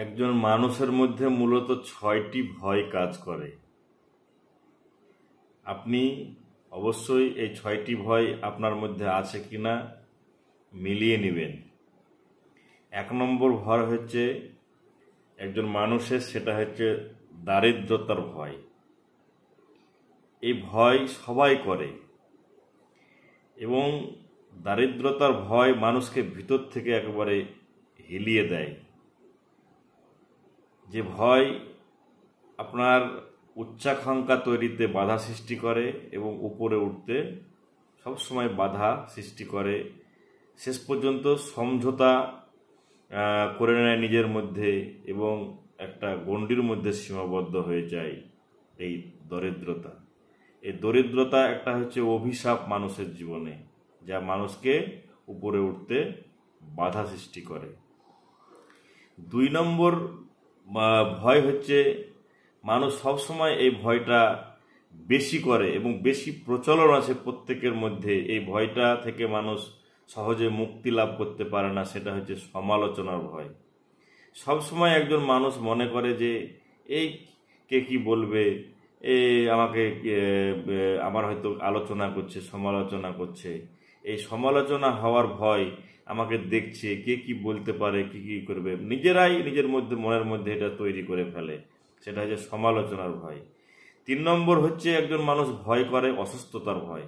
একজন মানুষের মধ্যে মূলত ৬টি ভয় কাজ করে। আপনি অবশ্যই এই ৬টি ভয় আপনার মধ্যে আছে কিনা মিলিয়ে নেবেন। ১ নম্বর ভয় হচ্ছে একজন মানুষের, সেটা হচ্ছে দারিদ্রতার ভয়। এই ভয় সবাই করে এবং দারিদ্রতার ভয় মানুষকে ভিতর থেকে একেবারে হিলিয়ে দেয়। যে ভয় আপনার উচ্চাকাঙ্ক্ষা তৈরিতে বাধা সৃষ্টি করে এবং উপরে উঠতে সবসময় বাধা সৃষ্টি করে, শেষ পর্যন্ত সমঝোতা করে নেয় নিজের মধ্যে এবং একটা গণ্ডির মধ্যে সীমাবদ্ধ হয়ে যায়। এই দরিদ্রতা, এই দরিদ্রতা একটা হচ্ছে অভিশাপ মানুষের জীবনে, যা মানুষকে উপরে উঠতে বাধা সৃষ্টি করে। ২ নম্বর ভয় হচ্ছে মানুষ সবসময় এই ভয়টা বেশি করে এবং বেশি প্রচলন আছে প্রত্যেকের মধ্যে। এই ভয়টা থেকে মানুষ সহজে মুক্তি লাভ করতে পারে না, সেটা হচ্ছে সমালোচনার ভয়। সবসময় একজন মানুষ মনে করে যে এই কে কি বলবে, আমাকে আমার হয়তো আলোচনা করছে, সমালোচনা করছে। এই সমালোচনা হওয়ার ভয়, আমাকে দেখছে, কে কি বলতে পারে, কি কি করবে, নিজেরাই নিজের মধ্যে মনের মধ্যে এটা তৈরি করে ফেলে, সেটা হচ্ছে সমালোচনার ভয়। ৩ নম্বর হচ্ছে একজন মানুষ ভয় করে অসুস্থতার ভয়।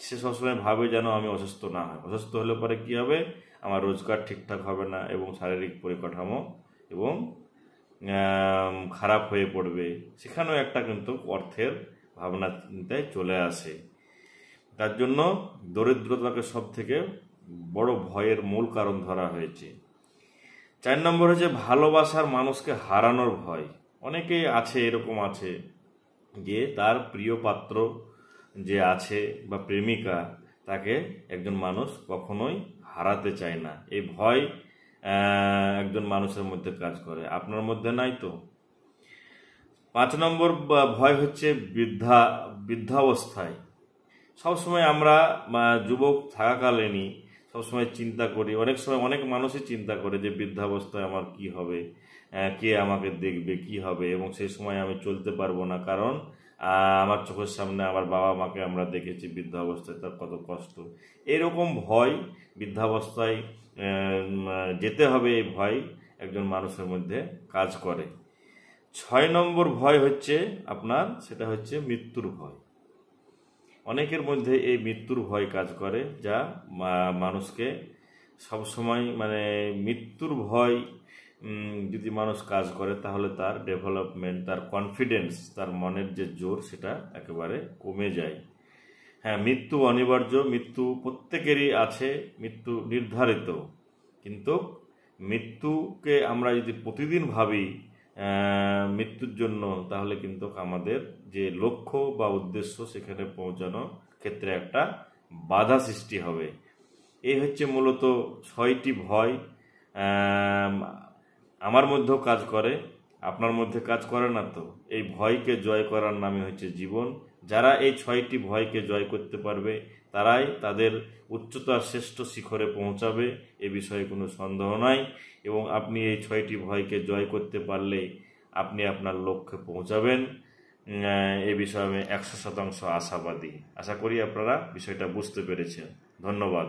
সে সবসময় ভাবে যেন আমি অসুস্থ না হয়। অসুস্থ হলে পরে কি হবে, আমার রোজগার ঠিকঠাক হবে না এবং শারীরিক পরিকাঠামো এবং খারাপ হয়ে পড়বে। সেখানেও একটা কিন্তু অর্থের ভাবনা চিন্তায় চলে আসে। তার জন্য দরিদ্রতাকে সব থেকে বড় ভয়ের মূল কারণ ধরা হয়েছে। ৪ নম্বর হচ্ছে ভালোবাসার মানুষকে হারানোর ভয়। অনেকেই আছে, এরকম আছে যে তার প্রিয় পাত্র যে আছে বা প্রেমিকা, তাকে একজন মানুষ কখনোই হারাতে চায় না। এই ভয় একজন মানুষের মধ্যে কাজ করে, আপনার মধ্যে নাই তো? ৫ নম্বর ভয় হচ্ছে বৃদ্ধাবস্থায়। সবসময় আমরা যুবক থাকাকালীনই সবসময় চিন্তা করি, অনেক সময় অনেক মানুষই চিন্তা করে যে বৃদ্ধাবস্থায় আমার কি হবে, কে আমাকে দেখবে, কি হবে, এবং সেই সময় আমি চলতে পারবো না, কারণ আমার চোখের সামনে আমার বাবা মাকে আমরা দেখেছি বৃদ্ধাবস্থায়, তার কত কষ্ট। এরকম ভয়, বৃদ্ধাবস্থায় যেতে হবে, এই ভয় একজন মানুষের মধ্যে কাজ করে। ৬ নম্বর ভয় হচ্ছে আপনার, সেটা হচ্ছে মৃত্যুর ভয়। অনেকের মধ্যে এই মৃত্যুর ভয় কাজ করে, যা মানুষকে সবসময় মৃত্যুর ভয় যদি মানুষ কাজ করে, তাহলে তার ডেভেলপমেন্ট, তার কনফিডেন্স, তার মনের যে জোর, সেটা একেবারে কমে যায়। হ্যাঁ, মৃত্যু অনিবার্য, মৃত্যু প্রত্যেকেরই আছে, মৃত্যু নির্ধারিত, কিন্তু মৃত্যুকে আমরা যদি প্রতিদিন ভাবি মৃত্যুর জন্য, তাহলে কিন্তু আমাদের যে লক্ষ্য বা উদ্দেশ্য, সেখানে পৌঁছানোর ক্ষেত্রে একটা বাধা সৃষ্টি হবে। এই হচ্ছে মূলত ৬টি ভয়। আমার মধ্যেও কাজ করে, আপনার মধ্যে কাজ করে না তো? এই ভয়কে জয় করার নামই হচ্ছে জীবন। যারা এই ৬টি ভয়কে জয় করতে পারবে, তারাই তাদের উচ্চতার শ্রেষ্ঠ শিখরে পৌঁছাবে, এ বিষয়ে কোনো সন্দেহ নাই। এবং আপনি এই ৬টি ভয়কে জয় করতে পারলে আপনি আপনার লক্ষ্যে পৌঁছাবেন, এ বিষয়ে আমি ১০০% আশাবাদী। আশা করি আপনারা বিষয়টা বুঝতে পেরেছেন। ধন্যবাদ।